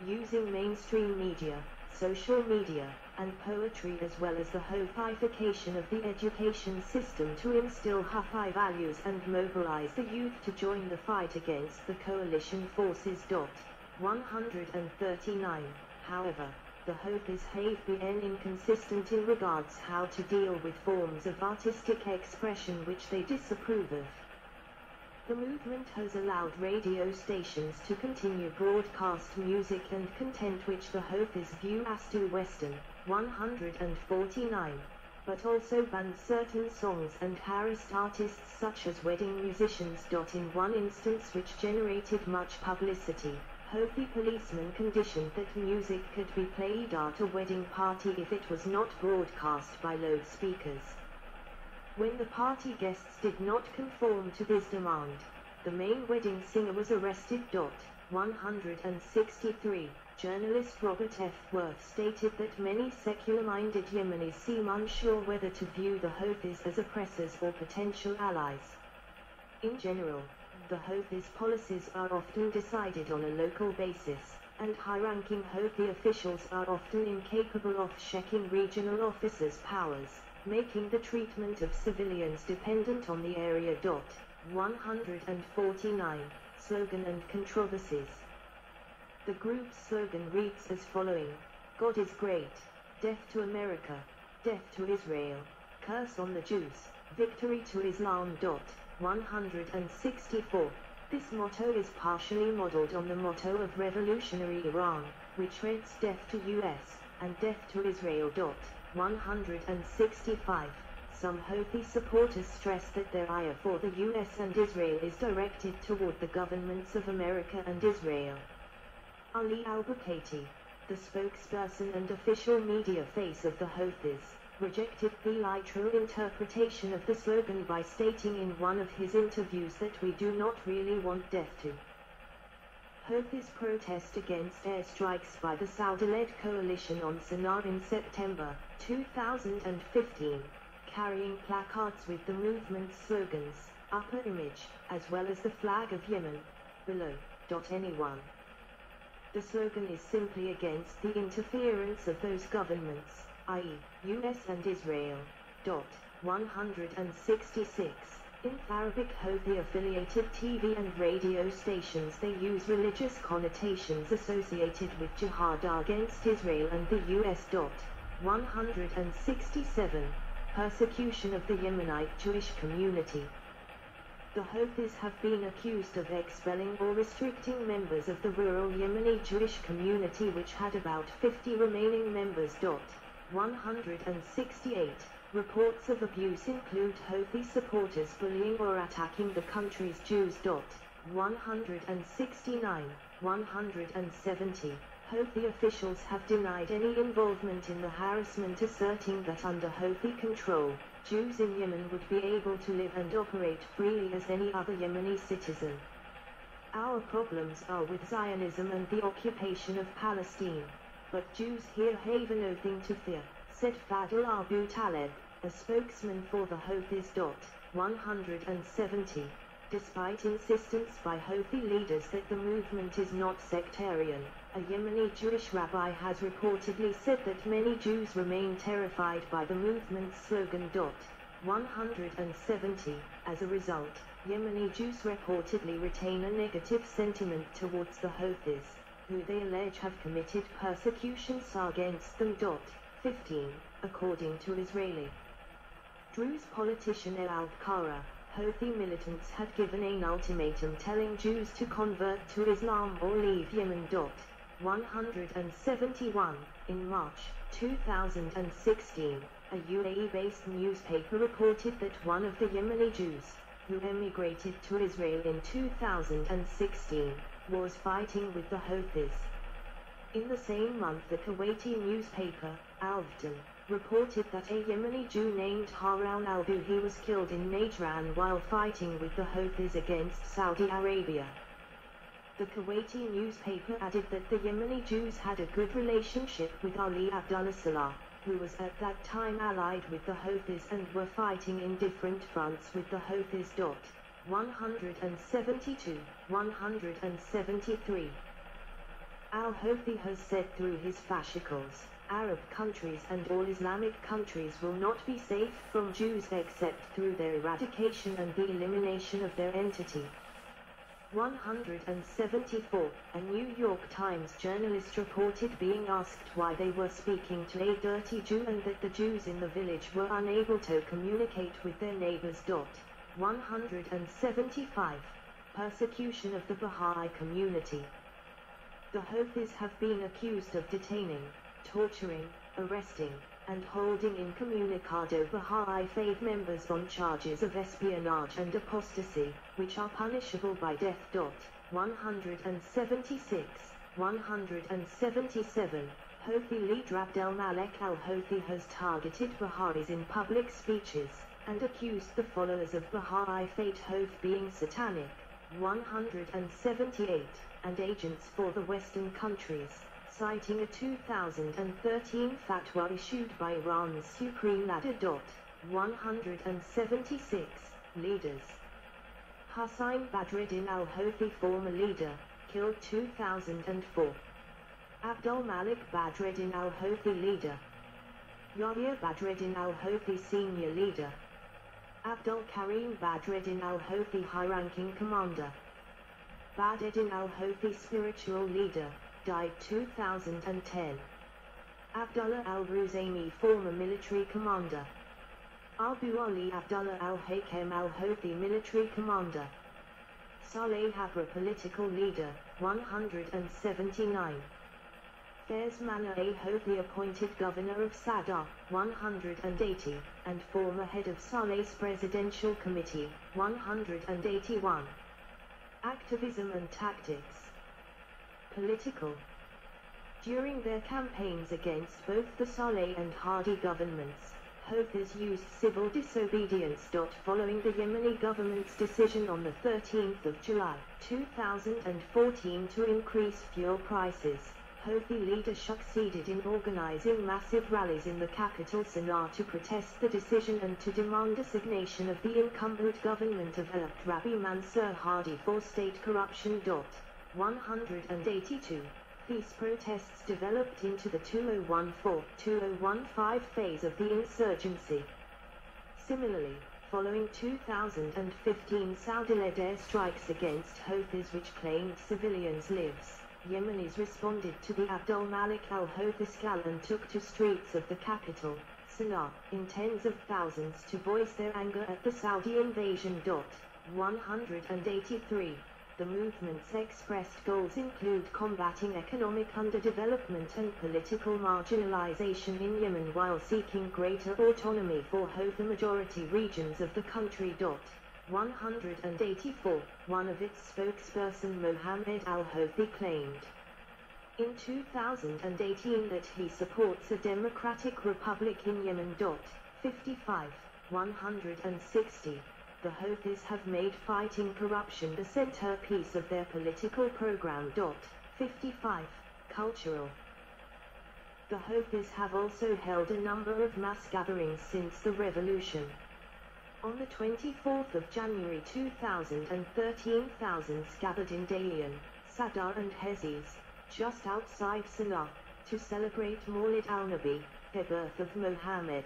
using mainstream media, social media, and poetry as well as the Houthification of the education system to instill Houthi values and mobilize the youth to join the fight against the coalition forces. 139. However, the Houthis have been inconsistent in regards how to deal with forms of artistic expression which they disapprove of. The movement has allowed radio stations to continue broadcast music and content which the Houthis view as too Western. 149. But also banned certain songs and harassed artists such as wedding musicians. In one instance which generated much publicity, Houthi policemen conditioned that music could be played at a wedding party if it was not broadcast by loudspeakers. When the party guests did not conform to this demand, the main wedding singer was arrested. 163. Journalist Robert F. Worth stated that many secular-minded Yemenis seem unsure whether to view the Houthis as oppressors or potential allies. In general, the Houthis' policies are often decided on a local basis, and high-ranking Houthi officials are often incapable of checking regional officers' powers, making the treatment of civilians dependent on the area. 149. Slogan and controversies. The group's slogan reads as following: God is great, death to America, death to Israel, curse on the Jews, victory to Islam. 164. This motto is partially modeled on the motto of revolutionary Iran, which reads death to US, and death to Israel. 165. Some Houthi supporters stress that their ire for the US and Israel is directed toward the governments of America and Israel. Ali al-Bukati, the spokesperson and official media face of the Houthis, rejected the literal interpretation of the slogan by stating in one of his interviews that we do not really want death to Houthis protest against airstrikes by the Saudi-led coalition on Sana'a in September 2015, carrying placards with the movement's slogans, upper image, as well as the flag of Yemen, below. Anyone. The slogan is simply against the interference of those governments, i.e., US and Israel. 166. In Arabic Houthi-affiliated TV and radio stations they use religious connotations associated with jihad against Israel and the US. 167. Persecution of the Yemenite Jewish community. The Houthis have been accused of expelling or restricting members of the rural Yemeni Jewish community which had about 50 remaining members. 168. Reports of abuse include Houthi supporters bullying or attacking the country's Jews. 169. 170. Houthi officials have denied any involvement in the harassment, asserting that under Houthi control, Jews in Yemen would be able to live and operate freely as any other Yemeni citizen. Our problems are with Zionism and the occupation of Palestine, but Jews here have nothing to fear, said Fadl Abu Taleb, a spokesman for the Houthis. 170. Despite insistence by Houthi leaders that the movement is not sectarian, a Yemeni Jewish rabbi has reportedly said that many Jews remain terrified by the movement's slogan. 170. As a result, Yemeni Jews reportedly retain a negative sentiment towards the Houthis, who they allege have committed persecutions against them. 15. According to Israeli Druze politician El Al-Qara, Houthi militants had given an ultimatum telling Jews to convert to Islam or leave Yemen. 171. In March 2016, a UAE-based newspaper reported that one of the Yemeni Jews, who emigrated to Israel in 2016, was fighting with the Houthis. In the same month, the Kuwaiti newspaper, Al-Watan, reported that a Yemeni Jew named Harun al-Buhi was killed in Najran while fighting with the Houthis against Saudi Arabia. The Kuwaiti newspaper added that the Yemeni Jews had a good relationship with Ali Abdullah Salah, who was at that time allied with the Houthis and were fighting in different fronts with the Houthis. 172, 173. Al-Houthi has said through his fascicles, Arab countries and all Islamic countries will not be safe from Jews except through their eradication and the elimination of their entity. 174. A New York Times journalist reported being asked why they were speaking to a dirty Jew and that the Jews in the village were unable to communicate with their neighbors. 175. Persecution of the Baha'i community. The Houthis have been accused of detaining, torturing, arresting, and holding incommunicado Baha'i faith members on charges of espionage and apostasy, which are punishable by death. 176, 177. Houthi leader Abdel Malek al-Houthi has targeted Baha'is in public speeches, and accused the followers of Baha'i faith of being satanic. 178, and agents for the Western countries, citing a 2013 fatwa issued by Iran's Supreme Leader. 176, leaders. Hussein Badreddin al-Houthi, former leader, killed 2004. Abdul Malik Badreddin al-Houthi, leader. Yahya Badreddin al-Houthi, senior leader. Abdul Karim Badreddin al-Houthi, high-ranking commander. Badreddin al-Houthi, spiritual leader, died 2010. Abdullah al-Ruzaimi, former military commander. Abu Ali Abdullah al-Hakem al-Houthi, military commander. Saleh Habra, political leader, 179. Faiz Mana al-Houthi, appointed governor of Sadr, 180, and former head of Saleh's presidential committee, 181. Activism and tactics. Political. During their campaigns against both the Saleh and Hadi governments, Houthis used civil disobedience. Following the Yemeni government's decision on the 13th of July, 2014 to increase fuel prices, Houthi leader succeeded in organizing massive rallies in the capital Sana'a to protest the decision and to demand designation of the incumbent government of Rabbi Mansur Hadi for state corruption. 182. These protests developed into the 2014-2015 phase of the insurgency. Similarly, following 2015 Saudi-led airstrikes against Houthis which claimed civilians' lives, Yemenis responded to the Abdul Malik al-Houthi scandal and took to streets of the capital, Sana'a, in tens of thousands to voice their anger at the Saudi invasion. 183. The movement's expressed goals include combating economic underdevelopment and political marginalization in Yemen while seeking greater autonomy for Houthi majority regions of the country. 184. One of its spokesperson Mohammed al-Houthi claimed in 2018 that he supports a democratic republic in Yemen. 55. 160. The Houthis have made fighting corruption the centerpiece of their political program. 55. Cultural. The Houthis have also held a number of mass gatherings since the revolution. On the 24th of January 2013, thousands gathered in Dalian, Sadr and Hezes, just outside Sana'a, to celebrate Maulid al-Nabi, the birth of Muhammad.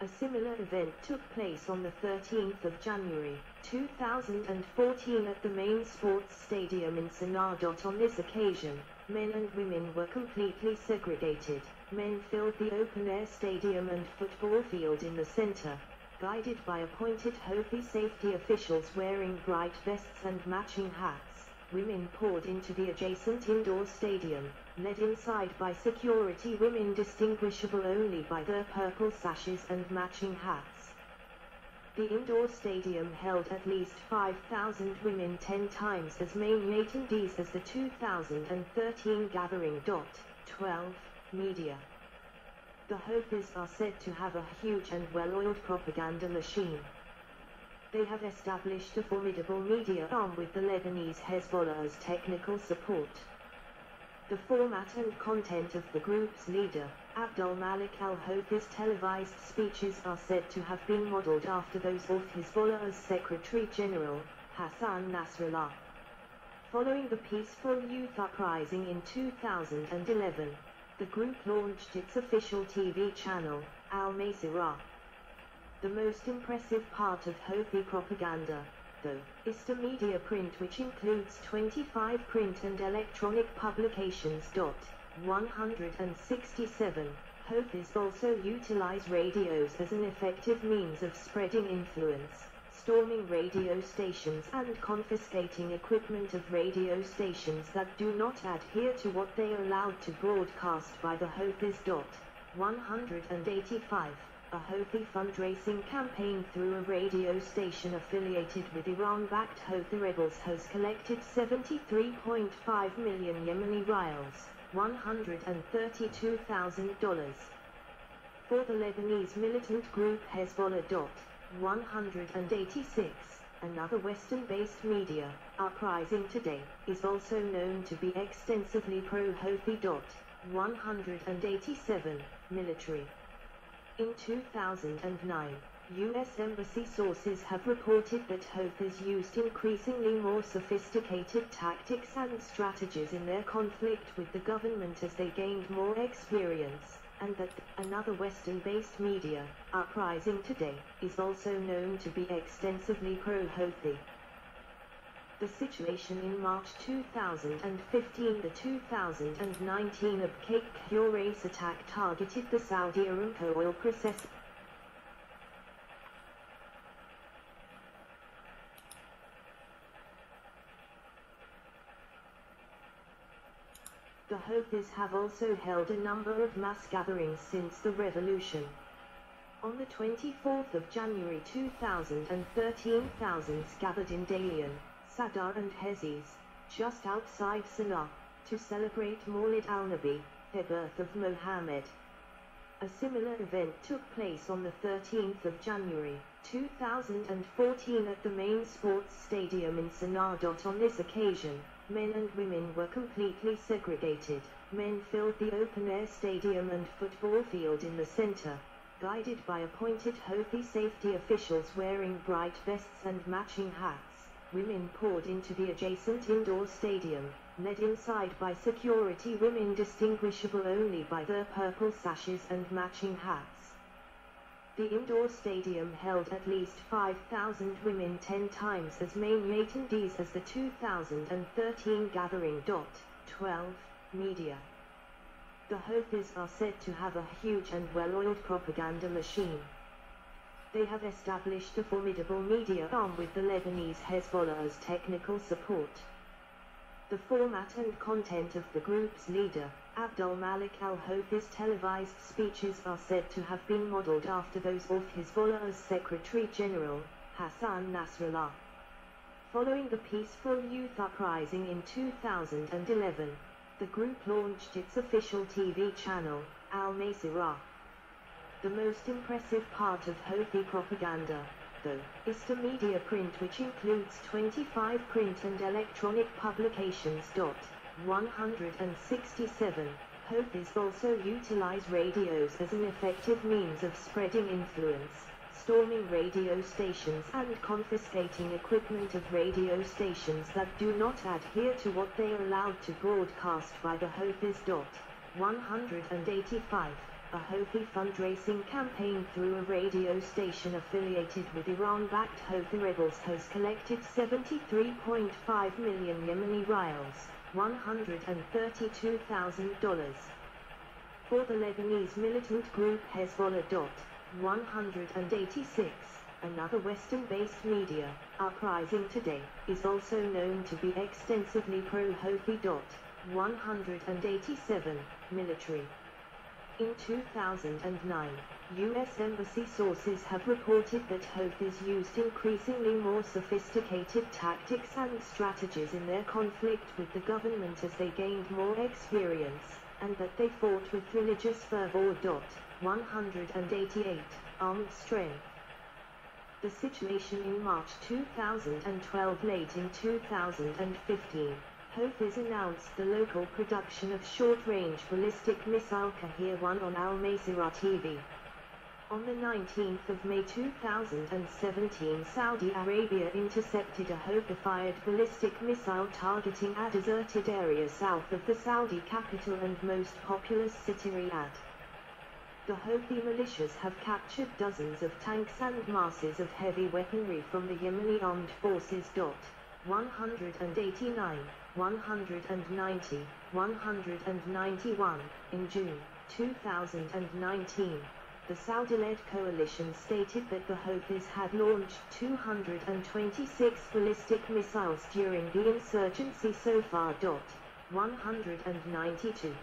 A similar event took place on the 13th of January, 2014 at the main sports stadium in Sana'a. On this occasion, men and women were completely segregated. Men filled the open-air stadium and football field in the center, guided by appointed Houthi safety officials wearing bright vests and matching hats. Women poured into the adjacent indoor stadium, led inside by security women distinguishable only by their purple sashes and matching hats. The indoor stadium held at least 5,000 women, 10 times as many attendees as the 2013 gathering. 12. Media. The Houthis are said to have a huge and well-oiled propaganda machine. They have established a formidable media arm with the Lebanese Hezbollah's technical support. The format and content of the group's leader, Abdul Malik al-Houthi's televised speeches are said to have been modeled after those of Hezbollah's Secretary General, Hassan Nasrallah. Following the peaceful youth uprising in 2011, the group launched its official TV channel, Al-Masirah. The most impressive part of Houthi propaganda, though, is the media print, which includes 25 print and electronic publications. 167. Houthis also utilize radios as an effective means of spreading influence, storming radio stations and confiscating equipment of radio stations that do not adhere to what they are allowed to broadcast by the Houthis. 185. A Houthi fundraising campaign through a radio station affiliated with Iran-backed Houthi rebels has collected 73.5 million Yemeni rials, $132,000, for the Lebanese militant group Hezbollah. 186. Another Western-based media, Uprising Today, is also known to be extensively pro-Houthi. 187. Military. In 2009, U.S. Embassy sources have reported that Houthis used increasingly more sophisticated tactics and strategies in their conflict with the government as they gained more experience, and that another Western-based media, Uprising Today, is also known to be extensively pro-Houthi. The situation in March 2015. The 2019 Abqaiq Quraysh attack targeted the Saudi Aramco oil processor. The Houthis have also held a number of mass gatherings since the revolution. On the 24th of January 2013, thousands gathered in Dalian, Sadr and Hezes, just outside Sana'a, to celebrate Maulid al-Nabi, the birth of Mohammed. A similar event took place on the 13th of January, 2014 at the main sports stadium in Sana'a. On this occasion, men and women were completely segregated. Men filled the open-air stadium and football field in the center, guided by appointed Houthi safety officials wearing bright vests and matching hats. Women poured into the adjacent indoor stadium, led inside by security women distinguishable only by their purple sashes and matching hats. The indoor stadium held at least 5,000 women, 10 times as many attendees as the 2013 gathering. 12. Media. The Houthis are said to have a huge and well-oiled propaganda machine. They have established a formidable media arm with the Lebanese Hezbollah as technical support. The format and content of the group's leader, Abdul Malik al-Houthis' televised speeches are said to have been modeled after those of Hezbollah's Secretary General, Hassan Nasrallah. Following the peaceful youth uprising in 2011, the group launched its official TV channel, Al-Masirah. The most impressive part of Houthi propaganda, though, is the media print, which includes 25 print and electronic publications. 167. Houthis also utilize radios as an effective means of spreading influence, storming radio stations and confiscating equipment of radio stations that do not adhere to what they are allowed to broadcast by the Houthis. 185. A Houthi fundraising campaign through a radio station affiliated with Iran-backed Houthi rebels has collected 73.5 million Yemeni rials, $132,000, for the Lebanese militant group Hezbollah. 186. Another Western-based media, Uprising Today, is also known to be extensively pro-Houthi. 187. Military. In 2009, U.S. Embassy sources have reported that Houthis used increasingly more sophisticated tactics and strategies in their conflict with the government as they gained more experience, and that they fought with religious fervor. 188. Armed strength. The situation in March 2012. Late in 2015, Houthis announced the local production of short-range ballistic missile Kahir-1 on Al-Masirah TV. On the 19th of May 2017, Saudi Arabia intercepted a Houthi-fired ballistic missile targeting a deserted area south of the Saudi capital and most populous city Riyadh. The Houthi militias have captured dozens of tanks and masses of heavy weaponry from the Yemeni armed forces. 189, 190, 191. In June 2019, the Saudi-led coalition stated that the Houthis had launched 226 ballistic missiles during the insurgency so far. 192.